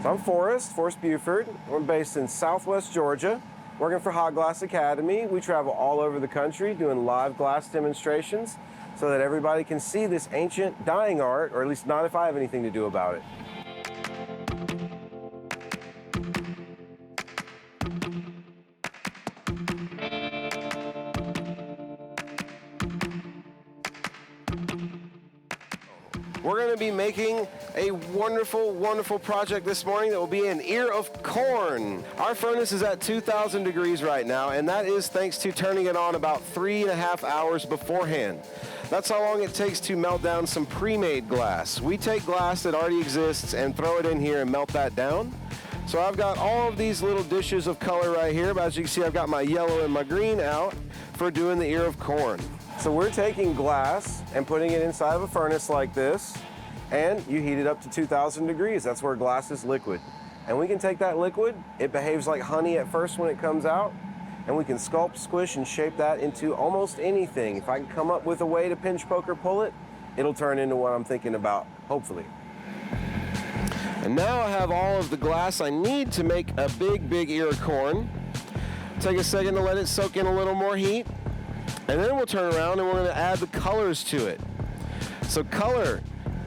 So I'm Forrest Buford. I'm based in Southwest Georgia, working for Hot Glass Academy. We travel all over the country doing live glass demonstrations so that everybody can see this ancient dying art, or at least not if I have anything to do about it. We're going to be making a wonderful, wonderful project this morning that will be an ear of corn. Our furnace is at 2,000 degrees right now, and that is thanks to turning it on about 3.5 hours beforehand. That's how long it takes to melt down some pre-made glass. We take glass that already exists and throw it in here and melt that down. So I've got all of these little dishes of color right here, but as you can see, I've got my yellow and my green out for doing the ear of corn. So we're taking glass and putting it inside of a furnace like this, and you heat it up to 2,000 degrees. That's where glass is liquid. And we can take that liquid, it behaves like honey at first when it comes out, and we can sculpt, squish, and shape that into almost anything. If I can come up with a way to pinch, poke, or pull it, it'll turn into what I'm thinking about, hopefully. And now I have all of the glass I need to make a big, big ear of corn. Take a second to let it soak in a little more heat. And then we'll turn around and we're going to add the colors to it. So color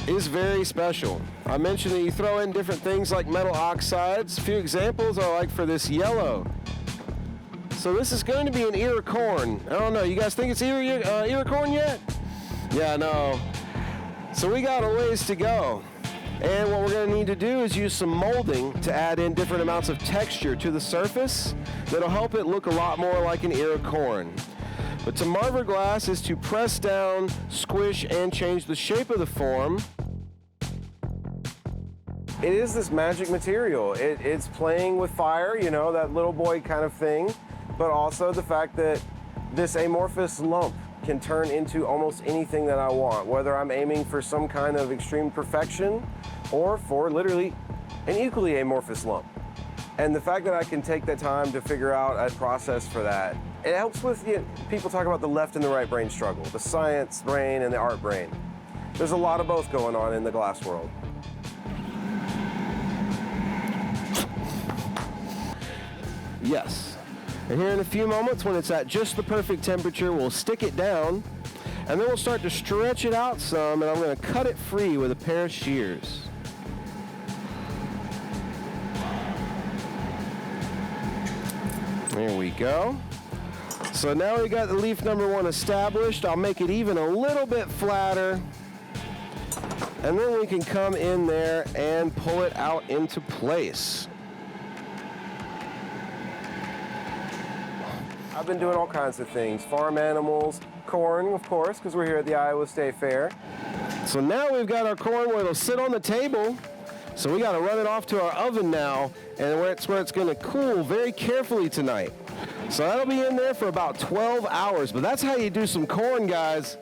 is very special. I mentioned that you throw in different things like metal oxides. A few examples are like for this yellow. So this is going to be an ear of corn. I don't know, you guys think it's ear of corn yet? Yeah, no. So we got a ways to go. And what we're going to need to do is use some molding to add in different amounts of texture to the surface that'll help it look a lot more like an ear of corn. But to marver glass is to press down, squish, and change the shape of the form. It is this magic material. It's playing with fire, you know, that little boy kind of thing, but also the fact that this amorphous lump can turn into almost anything that I want, whether I'm aiming for some kind of extreme perfection or for literally an equally amorphous lump. And the fact that I can take the time to figure out a process for that, it helps with, you know, people talk about the left and the right brain struggle, the science brain and the art brain. There's a lot of both going on in the glass world. Yes. And here in a few moments, when it's at just the perfect temperature, we'll stick it down, and then we'll start to stretch it out some, and I'm going to cut it free with a pair of shears. There we go. So now we got the leaf number 1 established. I'll make it even a little bit flatter, and then we can come in there and pull it out into place. I've been doing all kinds of things. Farm animals, corn, of course, because we're here at the Iowa State Fair. So now we've got our corn where it'll sit on the table. So we got to run it off to our oven now, and where it's going to cool very carefully tonight. So that'll be in there for about 12 hours, but that's how you do some corn, guys.